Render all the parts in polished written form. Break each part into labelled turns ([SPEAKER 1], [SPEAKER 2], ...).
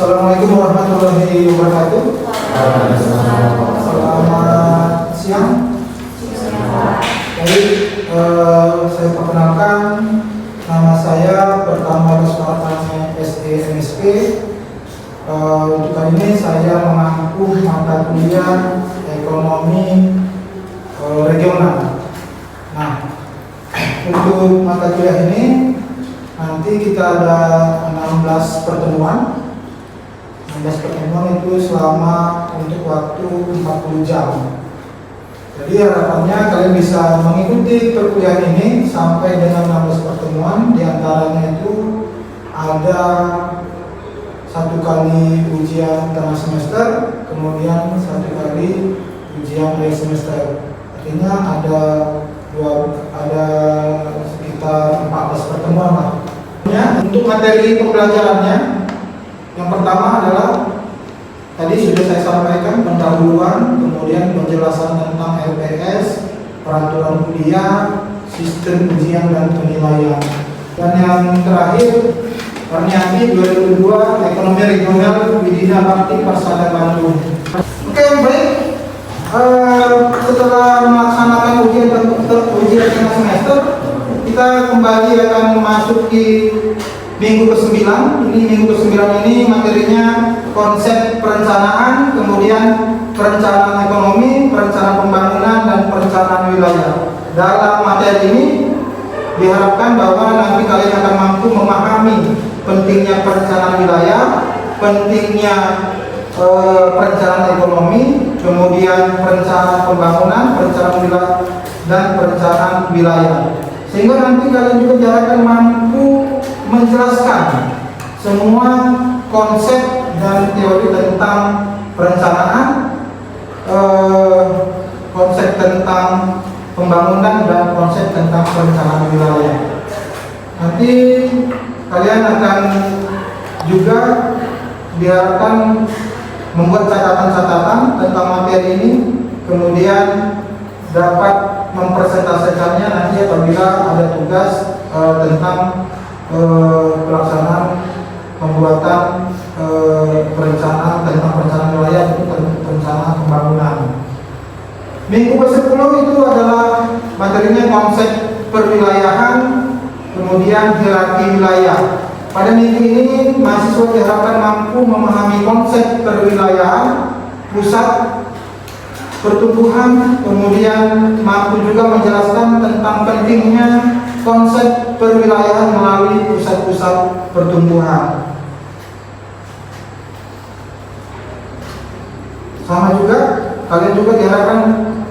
[SPEAKER 1] Assalamualaikum warahmatullahi wabarakatuh. Selamat siang. Baik, saya perkenalkan, nama saya pertama Rusmartanya SDMSP. Untuk kali ini saya mengampu mata kuliah ekonomi regional. Nah, untuk mata kuliah ini nanti kita ada 16 pertemuan. 16 pertemuan itu selama untuk waktu 40 jam. Jadi harapannya kalian bisa mengikuti perkuliahan ini sampai dengan 16 pertemuan. Di antaranya itu ada 1 kali ujian tengah semester, kemudian 1 kali ujian akhir semester. Artinya ada sekitar 14 pertemuan lah. Untuk materi pembelajarannya, yang pertama adalah tadi sudah saya sampaikan pendahuluan, kemudian penjelasan tentang LPS, peraturan kuliah, sistem ujian dan penilaian. Dan yang terakhir, Perniati 2002 Ekonomi Regional Widina Bakti Persada Bandung. Oke, baik. Setelah melaksanakan ujian tengah semester, kita kembali akan memasuki minggu ke-9. Ini minggu ke-9 ini materinya konsep perencanaan, kemudian perencanaan ekonomi, perencanaan pembangunan, dan perencanaan wilayah. Dalam materi ini diharapkan bahwa nanti kalian akan mampu memahami pentingnya perencanaan wilayah, pentingnya perencanaan ekonomi, kemudian perencanaan pembangunan, perencanaan wilayah, dan perencanaan wilayah. Sehingga nanti kalian juga diharapkan mampu menjelaskan semua konsep dan teori tentang perencanaan, konsep tentang pembangunan, dan konsep tentang perencanaan wilayah. Nanti kalian akan juga diharapkan membuat catatan-catatan tentang materi ini, kemudian dapat mempresentasikannya nanti apabila ada tugas tentang pelaksanaan pembuatan perencanaan tentang perencanaan wilayah untuk perencanaan pembangunan. Minggu ke-10 itu adalah materinya konsep perwilayahan, kemudian hierarki wilayah. Pada minggu ini mahasiswa diharapkan mampu memahami konsep perwilayahan, pusat, pertumbuhan, kemudian mampu juga menjelaskan tentang pentingnya konsep perwilayahan melalui pusat-pusat pertumbuhan. Sama juga, kalian juga diharapkan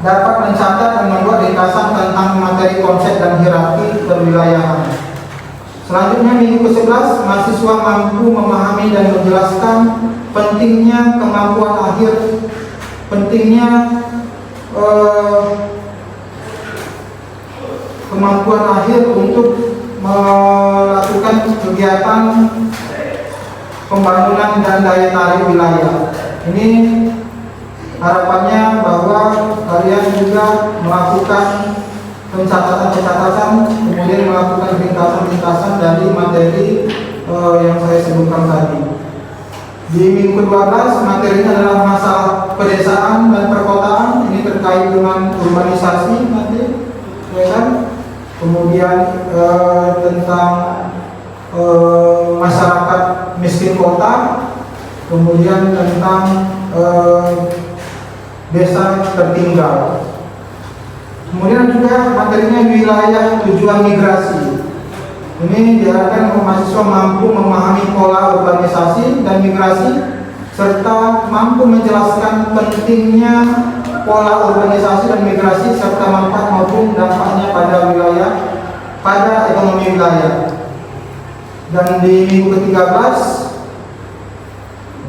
[SPEAKER 1] dapat mencatat dan membuat ringkasan tentang materi konsep dan hierarki perwilayahan. Selanjutnya minggu ke-11, mahasiswa mampu memahami dan menjelaskan pentingnya kemampuan akhir, pentingnya kemampuan akhir untuk melakukan kegiatan pembangunan dan daya tarik wilayah. Ini harapannya bahwa kalian juga melakukan pencatatan-pencatatan, kemudian melakukan ringkasan-ringkasan dari materi yang saya sebutkan tadi. Di minggu ke-12 materinya adalah masalah pedesaan dan perkotaan. Ini terkait dengan urbanisasi nanti, ya kan? Kemudian tentang masyarakat miskin kota, kemudian tentang desa tertinggal. Kemudian juga materinya wilayah tujuan migrasi. Ini diharapkan mahasiswa mampu memahami pola urbanisasi dan migrasi, serta mampu menjelaskan pentingnya pola urbanisasi dan migrasi serta manfaat maupun dampaknya pada wilayah, pada ekonomi wilayah. Dan di minggu ke-13,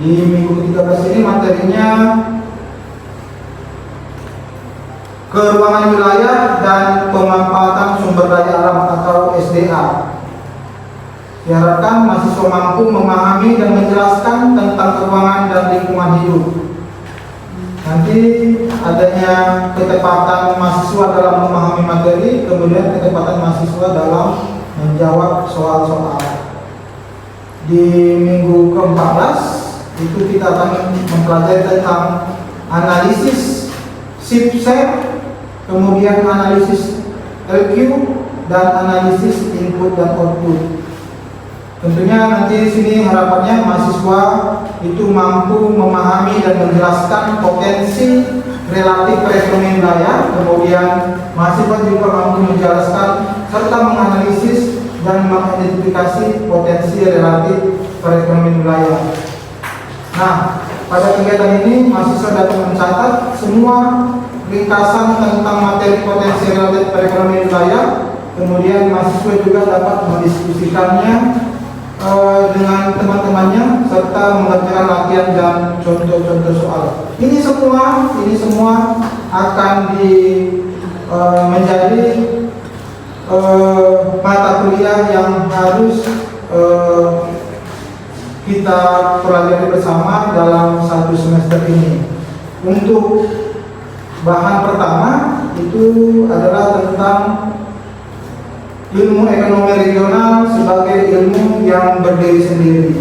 [SPEAKER 1] ini materinya keruangan wilayah dan pemanfaatan sumber daya alam atau SDA. Diharapkan mahasiswa mampu memahami dan menjelaskan tentang keruangan dan lingkungan hidup. Nanti adanya ketepatan mahasiswa dalam memahami materi, kemudian ketepatan mahasiswa dalam menjawab soal-soal. Di minggu ke-14 itu kita akan mempelajari tentang analisis shift set, kemudian analisis LQ, dan analisis input dan output. Tentunya nanti di sini harapannya mahasiswa itu mampu memahami dan menjelaskan potensi relatif perekonomian wilayah, kemudian mahasiswa juga mampu menjelaskan serta menganalisis dan mengidentifikasi potensi relatif perekonomian wilayah. Nah, pada kegiatan ini mahasiswa dapat mencatat semua ringkasan tentang materi potensi relatif perekonomian wilayah, kemudian mahasiswa juga dapat mendiskusikannya dengan teman-temannya serta mengerjakan latihan dan contoh-contoh soal. Ini semua akan menjadi mata kuliah yang harus kita pelajari bersama dalam satu semester ini. Untuk bahan pertama itu adalah tentang ilmu ekonomi regional sebagai ilmu yang berdiri sendiri.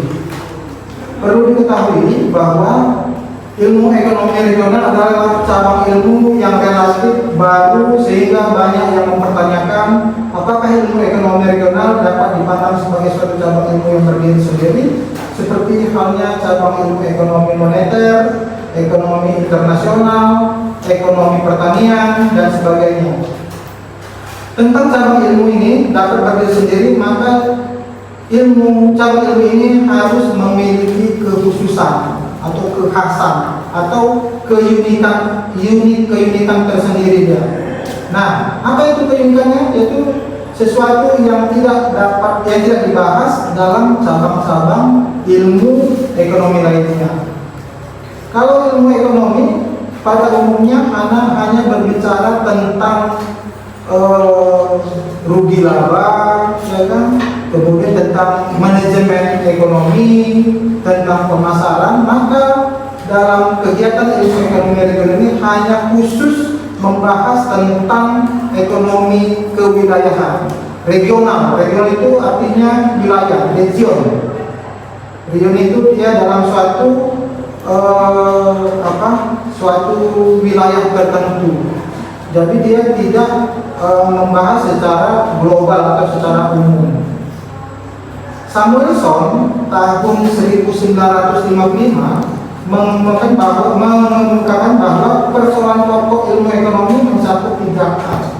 [SPEAKER 1] Perlu diketahui bahwa ilmu ekonomi regional adalah cabang ilmu yang relatif baru sehingga banyak yang mempertanyakan apakah ilmu ekonomi regional dapat dipandang sebagai suatu cabang ilmu yang berdiri sendiri, seperti halnya cabang ilmu ekonomi moneter, ekonomi internasional, ekonomi pertanian, dan sebagainya. Tentang cabang ilmu ini dapat berdiri sendiri, maka cabang ilmu ini harus memiliki kekhususan atau kekhasan atau keunikan tersendiri dia. Nah, apa itu keunikannya? Yaitu sesuatu yang tidak dibahas dalam cabang-cabang ilmu ekonomi lainnya. Kalau ilmu ekonomi pada umumnya hanya berbicara tentang rugi laba, ya kan? Kemudian tentang manajemen ekonomi, tentang pemasaran. Maka dalam kegiatan ilmu ekonomi regional ini hanya khusus membahas tentang ekonomi kewilayahan regional. Regional itu artinya wilayah, region. Region itu dia dalam suatu wilayah tertentu. Jadi dia tidak membahas secara global atau secara umum. Samuelson tahun 1955 mengemukakan bahwa persoalan pokok ilmu ekonomi mencakup 3 hal.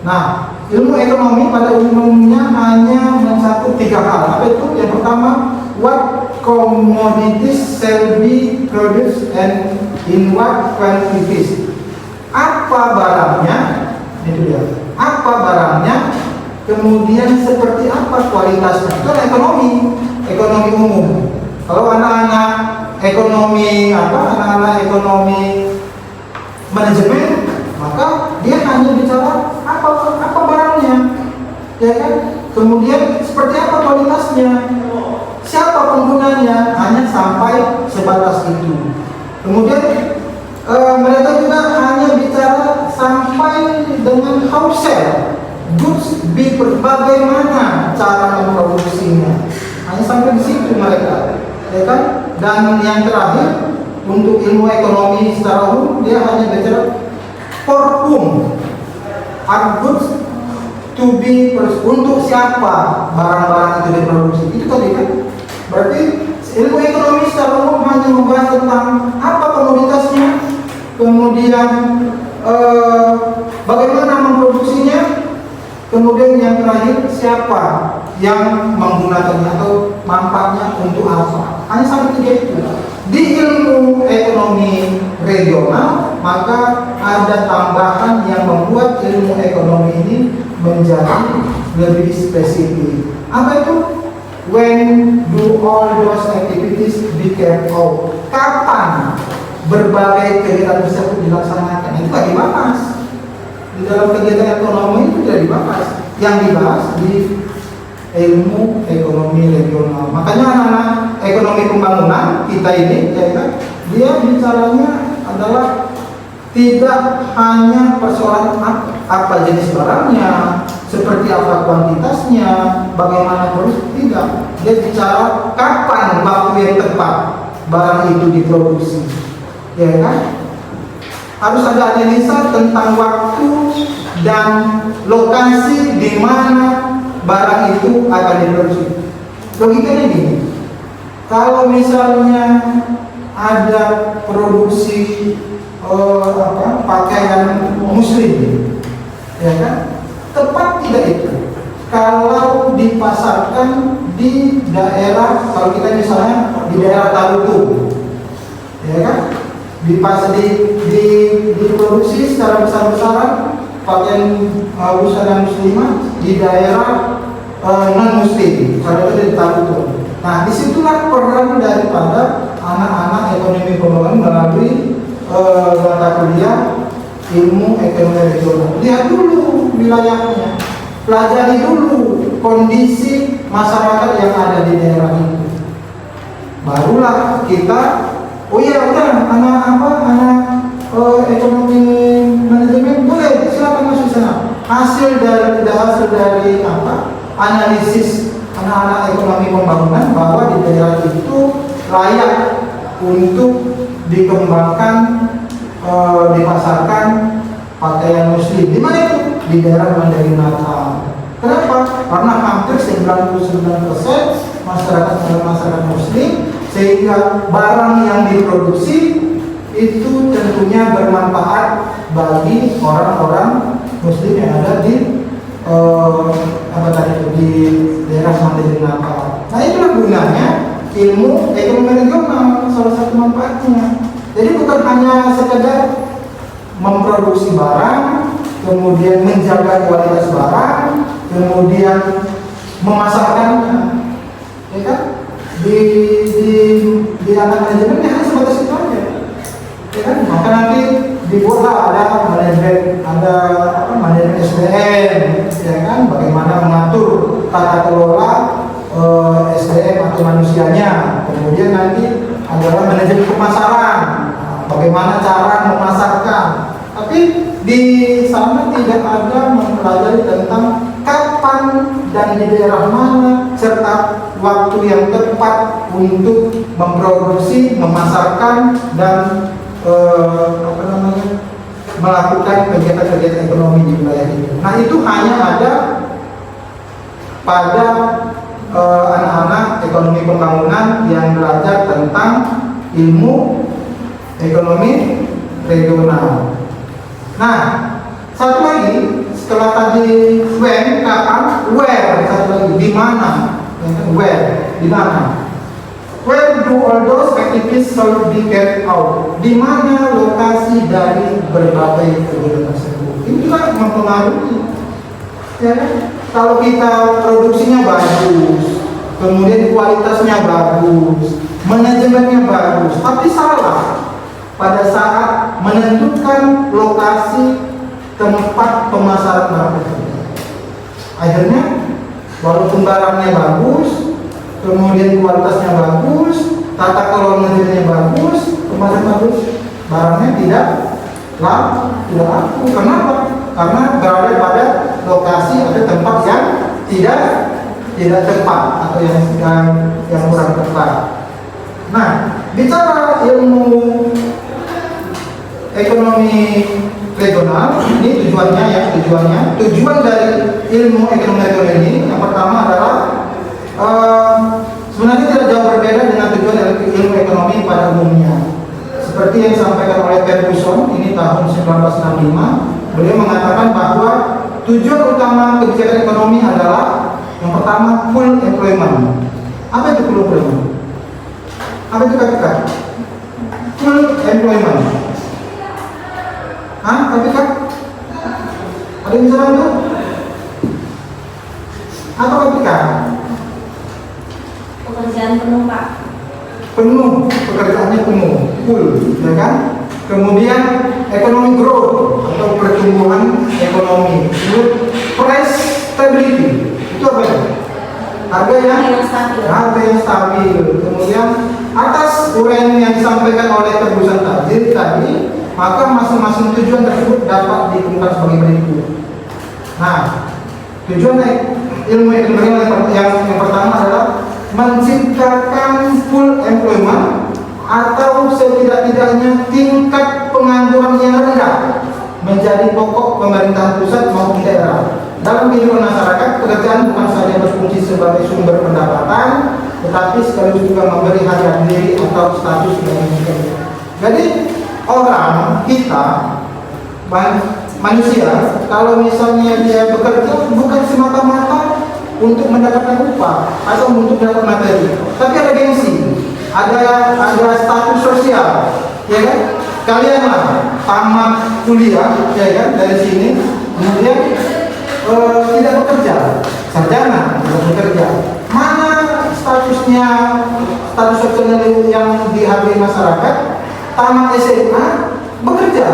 [SPEAKER 1] Nah, ilmu ekonomi pada umumnya hanya mencakup 3 hal. Apa itu? Yang pertama, what commodities shall be produced and in what quantities. Apa barangnya? Itu dia. Apa barangnya? Kemudian seperti apa kualitasnya? Itu ekonomi umum. Kalau anak-anak ekonomi manajemen, maka dia hanya bicara apa barangnya, ya kan? Kemudian seperti apa kualitasnya? Siapa penggunanya? Hanya sampai sebatas itu. Kemudian mereka juga hanya bicara sampai dengan how sell goods, bagaimana cara memproduksinya. Hanya sampai di situ mereka, ya kan? Dan yang terakhir, untuk ilmu ekonomi secara umum dia hanya bicara for whom are goods to be untuk siapa barang-barang itu diproduksi. Itu tadi kan. Berarti ilmu ekonomi secara umum hanya membahas tentang apa komoditasnya, kemudian bagaimana memproduksinya, kemudian yang terakhir siapa yang menggunakannya atau manfaatnya untuk apa. Hanya sampai 3 itu. Di ilmu ekonomi regional maka ada tambahan yang membuat ilmu ekonomi ini menjadi lebih spesifik. Apa itu? When do all those activities become out? Kapan berbagai kegiatan tersebut dilaksanakan? Itu tidak dibahas di dalam kegiatan ekonomi, itu tidak dibahas. Yang dibahas di ilmu ekonomi regional. Makanya anak-anak ekonomi pembangunan kita ini, ya kan, dia bicaranya adalah tidak hanya persoalan apa jenis barangnya, seperti apa kuantitasnya, bagaimana terus, tidak. Dia bicara kapan waktu yang tepat barang itu diproduksi, ya kan? Harus ada analisa tentang waktu dan lokasi di mana barang itu akan diproduksi. Logikanya gini, kalau misalnya ada produksi pakaian muslim, ya kan? Tepat tidak itu? Kalau dipasarkan di daerah, kalau kita misalnya di daerah Tarutung, ya kan? Diproduksi secara besar-besaran pakaian busana muslimah di daerah non muslim, kalau itu di Tarutung. Nah, disitulah peran daripada anak-anak ekonomi pembangunan melalui mata kuliah ilmu ekonomi regional. Lihat dulu wilayahnya, pelajari dulu kondisi masyarakat yang ada di daerah itu. Barulah kita, oh iya udah anak ekonomi manajemen boleh silakan masuk sana. Hasil dari analisis anak-anak ekonomi pembangunan bahwa di daerah itu layak untuk dikembangkan, dipasarkan pakaian muslim. Di mana itu? Di daerah Mandarin Natal. Kenapa? Karena hampir 99% masyarakat muslim, sehingga barang yang diproduksi itu tentunya bermanfaat bagi orang-orang muslim yang ada di di daerah Mandarin Natal. Nah, itulah gunanya ilmu ekonomi regional, salah satu manfaatnya. Jadi bukan hanya sekedar memproduksi barang, kemudian menjaga kualitas barang, kemudian memasarkannya, ya kan? Di anak manajemen hanya sebatas itu aja, ya kan? Maka nanti dibuatlah ada manajemen SDM, ya kan? Bagaimana mengatur tata kelola SDM atau manusianya. Kemudian nanti adalah manajemen pemasaran, bagaimana cara memasarkan. Tapi di sana tidak ada mempelajari tentang kapan dan di daerah mana serta waktu yang tepat untuk memproduksi, memasarkan dan melakukan kegiatan-kegiatan ekonomi di wilayah itu. Nah, itu hanya ada pada anak-anak ekonomi pembangunan yang belajar tentang ilmu ekonomi regional. Nah, satu lagi setelah tadi when, kapan, where, satu lagi di mana, where, di mana. Where do all those activities shall be carried out? Di mana lokasi dari berbagai kegiatan tersebut? Ini juga mempengaruhi. Ya, kalau kita produksinya bagus, kemudian kualitasnya bagus, manajemennya bagus, tapi salah pada saat menentukan lokasi tempat pemasaran barang tersebut. Akhirnya, walaupun barangnya bagus, kemudian kualitasnya bagus, tata kelola manajemennya bagus, kemasan bagus, barangnya tidak laku. Kenapa? Karena berada pada lokasi atau tempat yang tidak tepat atau yang kurang tepat. Nah, bicara ilmu ekonomi regional, ini tujuan dari ilmu ekonomi regional ini yang pertama adalah sebenarnya tidak jauh berbeda dengan tujuan ilmu ekonomi pada umumnya. Seperti yang disampaikan oleh Ferguson ini tahun 1965, beliau mengatakan bahwa tujuan utama kebijakan ekonomi adalah yang pertama full employment. Apa itu full employment? Apa itu KPK? Full employment. KPK? Ada yang bisa bantu? Apa KPK?
[SPEAKER 2] Pekerjaan penuh, Pak.
[SPEAKER 1] Penuh, pekerjaannya penuh, full, ya kan? Kemudian ekonomi growth atau pertumbuhan ekonomi. Price stability, itu apa ya? Harga yang stabil. Kemudian atas uraian yang disampaikan oleh Ferguson tadi, maka masing-masing tujuan tersebut dapat dikemukakan sebagai berikut. Nah, tujuan ilmu ekonomi yang pertama adalah menciptakan full employment setidak-tidaknya tingkat pengangguran yang rendah menjadi pokok pemerintahan pusat maupun daerah. Dalam kehidupan masyarakat, pekerjaan bukan saja berfungsi sebagai sumber pendapatan, tetapi sekaligus juga memberi harga diri atau status bagi pekerja. Jadi orang kita, manusia, kalau misalnya dia bekerja bukan semata-mata untuk mendapatkan upah atau untuk dapat materi, tapi ada gengsi, ada status sosial, ya kan? Kalianlah tamat kuliah, ya kan, dari sini, kemudian tidak bekerja, sarjana tidak bekerja. Mana statusnya, status sosial yang dihargai masyarakat? Tamat SMA bekerja.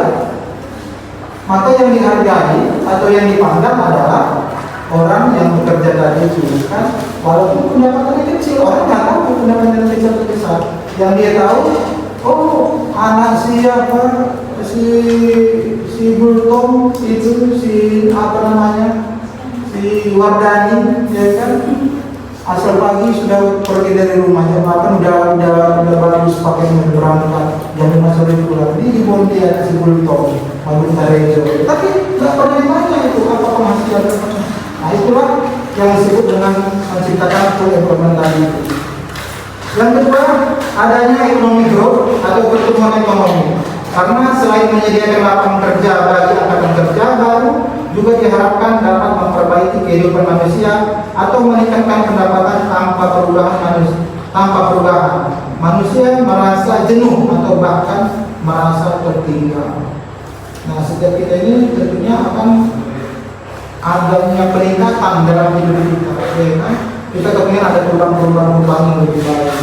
[SPEAKER 1] Maka yang dihargai atau yang dipandang adalah orang yang bekerja tadi itu, kan, walaupun pendapatannya kecil, orang nggak tahu pendapatannya kecil atau besar. Yang dia tahu, oh anak siapa, si Bultom itu, si apa namanya, si Wardani, ya kan, asal pagi sudah pergi dari rumahnya, bahkan udah bagus pakai berangkat, jadi masuk di pulang. Ini di Bonti ada si Bultom, bagus dari itu. Tapi nggak pernah ditanya itu apa penghasilan. Nah itulah yang disebut dengan menciptakan full employment tadi itu. Yang kedua, adanya economic growth atau pertumbuhan ekonomi. Karena selain menyediakan lapangan kerja bagi angkatan kerja baru, juga diharapkan dapat memperbaiki kehidupan manusia atau meningkatkan pendapatan tanpa perubahan. Manusia merasa jenuh atau bahkan merasa tertinggal. Nah, setiap kita ini tentunya akan adanya peningkatan dalam hidup kita, ya kan? Kita kemudian ada perubahan yang lebih baik.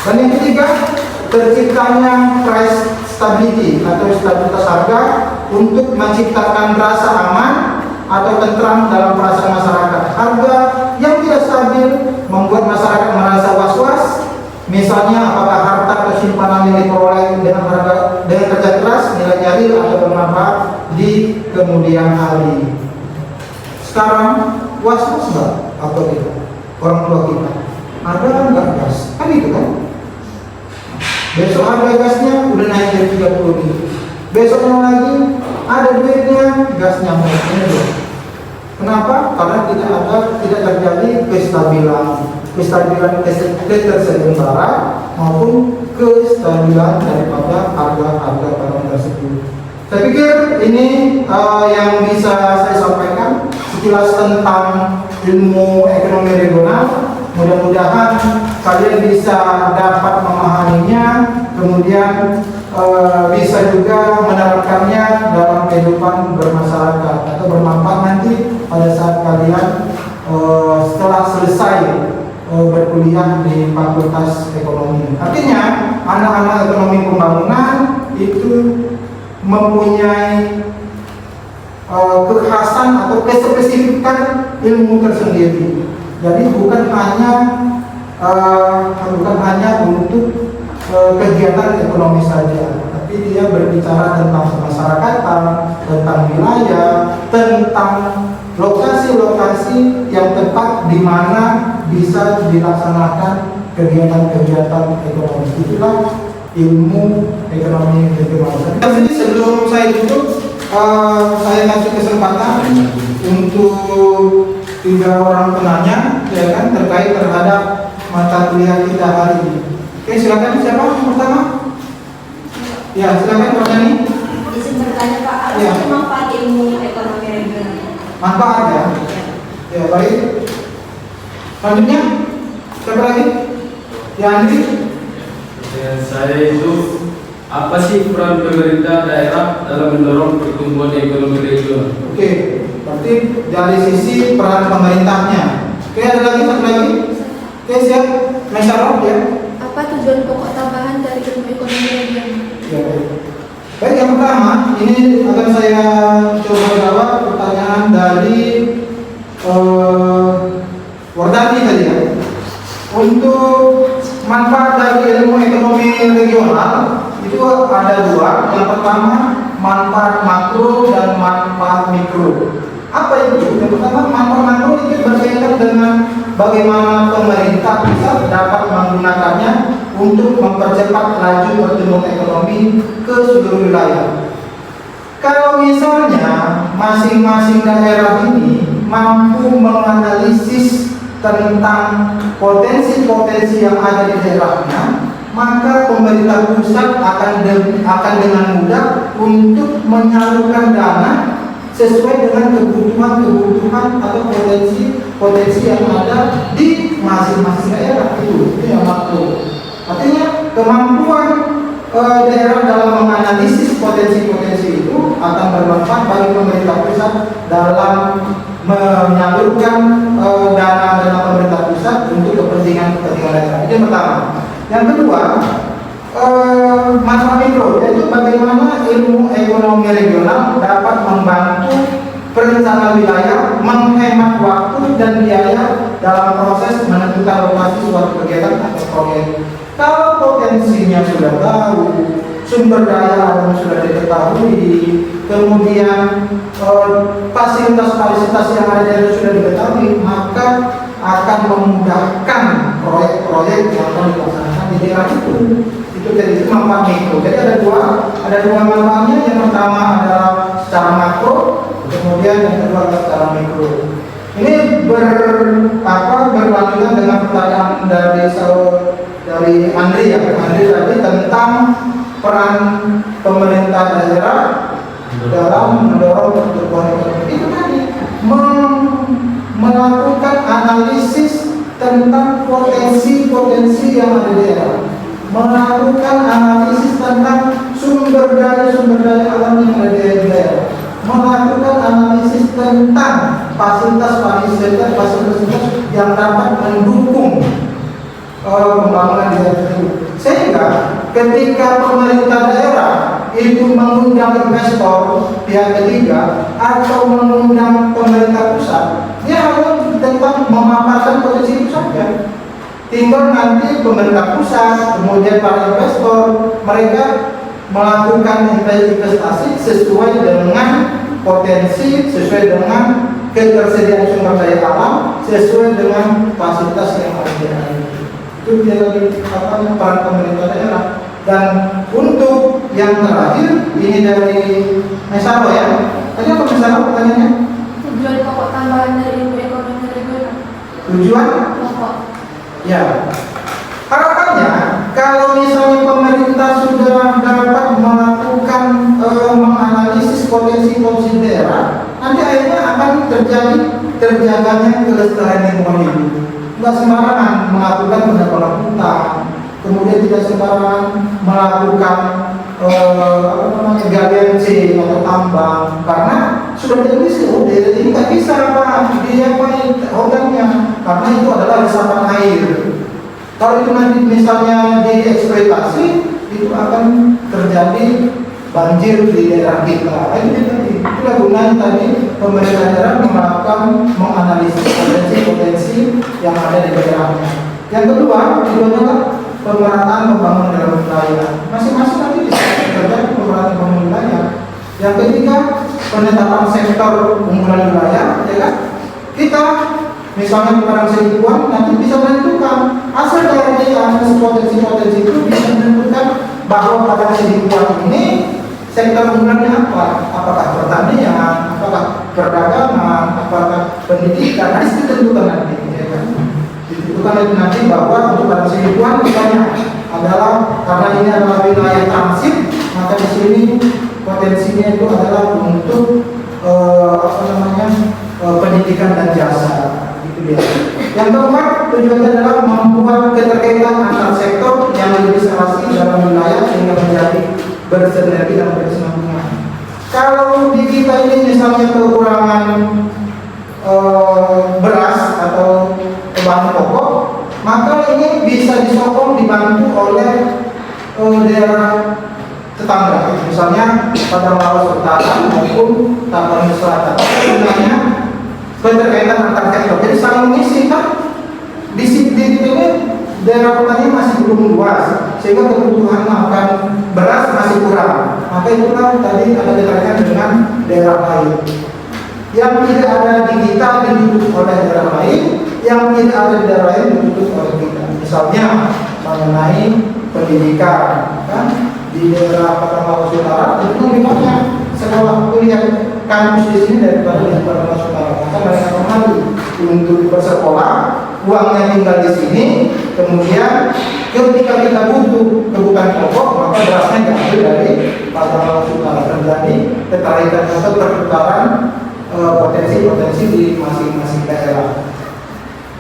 [SPEAKER 1] Dan yang ketiga, terciptanya price stability atau stabilitas harga untuk menciptakan rasa aman atau tentram dalam perasaan masyarakat. Harga yang tidak stabil membuat masyarakat merasa was-was. Misalnya apakah harta atau simpanan yang diperoleh dengan kerja keras, nilainya real atau bermanfaat di kemudian hari. Sekarang was-was nggak atau tidak? Orang tua kita ada nggak gas? Kan itu kan? Besok harga gasnya udah naik dari 30.000. Besoknya lagi ada duitnya, gasnya naik. Kenapa? Karena tidak terjadi kestabilan ketersediaan barang maupun kestabilan daripada harga barang tersebut. Saya pikir ini yang bisa saya sampaikan sekilas tentang ilmu ekonomi regional. Mudah-mudahan kalian bisa dapat memahaminya, kemudian bisa juga menerapkannya dalam kehidupan bermasyarakat atau bermanfaat nanti pada saat kalian setelah selesai berkuliah di Fakultas Ekonomi. Artinya anak-anak ekonomi pembangunan itu mempunyai kekhasan atau kespesifikan ilmu tersendiri. Jadi bukan hanya untuk kegiatan ekonomi saja, tapi dia berbicara tentang kemasyarakatan, tentang wilayah, tentang lokasi-lokasi yang tepat di mana bisa dilaksanakan kegiatan-kegiatan ekonomi. Itulah ilmu ekonomi regional. Jadi sebelum saya tutup, saya kasih kesempatan untuk 3 orang penanya, ya kan, terkait terhadap mata kuliah kita hari ini. Oke, silakan siapa yang pertama? Ya, silakan Pak Dani.
[SPEAKER 2] Izin bertanya Pak, apa
[SPEAKER 1] Ya.
[SPEAKER 2] manfaat ilmu ekonomi regional?
[SPEAKER 1] Manfaat ya? Ya, baik. Selanjutnya, siapa lagi? Ya, Andri.
[SPEAKER 3] Ya, saya itu apa sih peran pemerintah daerah dalam mendorong pertumbuhan ekonomi regional?
[SPEAKER 1] Oke, berarti dari sisi peran pemerintahnya. Oke, ada lagi satu lagi? Oke, siap. Mesyarok ya.
[SPEAKER 2] Apa tujuan pokok tambahan dari ilmu ekonomi regional?
[SPEAKER 1] Ya, baik. Baik, yang pertama, ini akan saya coba jawab pertanyaan dari Wardani tadi ya. Untuk manfaat dari ilmu ekonomi regional itu ada 2. Yang pertama, manfaat makro dan manfaat mikro. Apa itu? Yang pertama, manfaat makro itu berkaitan dengan bagaimana pemerintah bisa dapat menggunakannya untuk mempercepat laju pertumbuhan ekonomi ke seluruh wilayah. Kalau misalnya masing-masing daerah ini mampu menganalisis tentang potensi-potensi yang ada di daerahnya, maka pemerintah pusat akan dengan mudah untuk menyalurkan dana sesuai dengan kebutuhan atau potensi yang ada di masing-masing daerah. Itu yang makro. Artinya kemampuan daerah dalam menganalisis potensi-potensi itu akan bermanfaat bagi pemerintah pusat dalam menyalurkan dana pemerintah pusat untuk kepentingan daerah. Itu yang pertama. Yang kedua, manfaat mikro, yaitu bagaimana ilmu ekonomi regional dapat membantu perencanaan wilayah, menghemat waktu dan biaya dalam proses menentukan lokasi suatu kegiatan atau proyek. Kalau potensinya sudah tahu, sumber daya alam sudah diketahui, kemudian fasilitas-fasilitas yang ada itu sudah diketahui, maka akan memudahkan proyek-proyek yang akan dilaksanakan di daerah itu. Itu jadi manfaat mikro. Jadi ada dua manfaatnya. Yang pertama adalah secara makro, kemudian yang kedua adalah secara mikro. Ini berlanjutan dengan pertanyaan dari Andri ya. Andri tadi tentang peran pemerintah daerah dalam mendorong pertumbuhan ekonomi. Itu tadi melakukan analisis tentang potensi-potensi yang ada di daerah, melakukan analisis tentang sumber daya alam yang ada di daerah, melakukan analisis tentang fasilitas yang dapat mendukung pembangunan di daerah itu. Sehingga ketika pemerintah daerah itu mengundang investor pihak ketiga atau mengundang pemerintah pusat, dia hanya tentang memaparkan potensi itu saja. Tinggal nanti pemerintah pusat, kemudian para investor, mereka melakukan investasi sesuai dengan potensi, sesuai dengan ketersediaan sumber daya alam, sesuai dengan fasilitas yang ada. Itu jadi peran pemerintah daerah. Dan untuk yang terakhir, ini dari Mesaro ya. Tadi apa Mesaro pertanyaannya?
[SPEAKER 2] Tujuan pokok tambahan dari ilmu ekonomi regional.
[SPEAKER 1] Tujuan?
[SPEAKER 2] Pokok.
[SPEAKER 1] Ya. Harapannya kalau misalnya pemerintah sudah dapat melakukan menganalisis potensi daerah, nanti akhirnya akan terjaganya kelestarian lingkungan hidup. Tidak sembarangan melakukan pendapatan hutan, kemudian tidak sembarangan melakukan galian C atau tambang, karena sudah definisi ini nggak bisa Pak diapain organnya, karena itu adalah resapan air. Kalau itu nanti misalnya dieksploitasi, itu akan terjadi banjir di daerah kita. Itulah gunanya tadi pemerintah daerah melakukan menganalisis potensi yang ada di daerahnya. Yang kedua, adalah pemerataan pembangunan dalam wilayah. Masing-masing nanti bisa terjadi pemerataan pembangunan wilayah. Yang ketiga, penetapan sektor unggulan wilayah, ya kan? Kita misalnya di Padang Sidikuan nanti bisa menentukan asal dari potensi-potensi itu bisa menentukan bahwa Padang Sidikuan ini sektor unggulannya apa? Apakah pertanian, apakah perdagangan, apakah pendidikan? Nah, itu tentukan nanti, ya kan? Ditentukan nanti bahwa untuk Padang Sidikuan misalnya adalah karena ini adalah wilayah transit, maka di sini potensinya itu adalah untuk pendidikan dan jasa. Yang keempat, tujuannya adalah membuat keterkaitan antar sektor yang lebih serasi dalam wilayah sehingga menjadi bersinergi dan berkesinambungan. Kalau di kita ini misalnya kekurangan beras atau bahan pokok, maka ini bisa disokong dibantu oleh daerah tetangga, misalnya Padang Lawas Utara maupun Tapanuli Selatan. Sebenarnya keterkaitan antar sektor, jadi saling mengisi kan. Di sini daerah petani masih belum luas, sehingga kebutuhan makan beras masih kurang. Maka itulah tadi ada keterkaitan dengan daerah lain. Yang tidak ada di kita ditutup oleh daerah lain, yang tidak ada di daerah lain ditutup oleh kita. Misalnya mengenai pendidikan, kan di daerah Padang Utara itu lebih banyak sekolah kuliah kampus di sini daripada di Padang Utara. Maka mereka kembali untuk bersekolah, uangnya tinggal di sini. Kemudian ketika kita butuh kebutuhan pokok, maka berasnya diambil dari Padang Utara. Terjadi keterkaitan atau perputaran potensi-potensi di masing-masing daerah.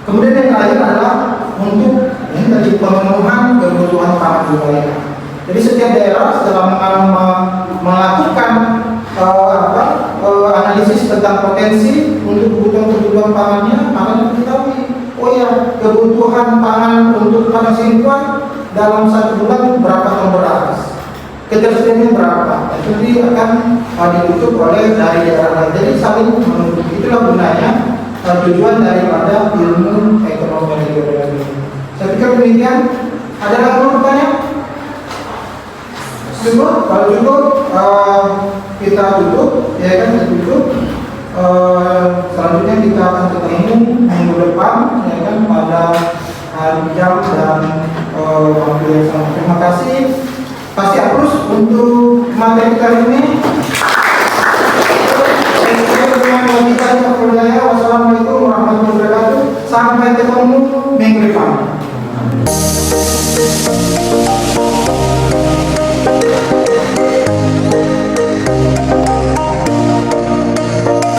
[SPEAKER 1] Kemudian yang terakhir adalah untuk ini tadi pemenuhan kebutuhan pangan wilayah. Jadi setiap daerah setelah melakukan analisis tentang potensi untuk kebutuhan pangannya, maka diketahui, oh ya, kebutuhan pangan untuk pada Singkuan dalam 1 bulan berapa ton beras, ketersediaannya berapa, itu akan dibutuhkan oleh dari daerah lain. Jadi saling menutup. Itulah gunanya tujuan daripada ilmu ekonomi dan geografi. Saya pikir demikian. Ada lagi pertanyaan? Cukup? Kalau cukup kita tutup, ya kan, kita tutup. Selanjutnya kita akan ketemu minggu depan, ya kan, pada hari jam dan waktu yang sama. Terima kasih. Pasti hapus untuk materi kali ini. Wassalamualaikum warahmatullahi wabarakatuh. Sampai ketemu minggu depan.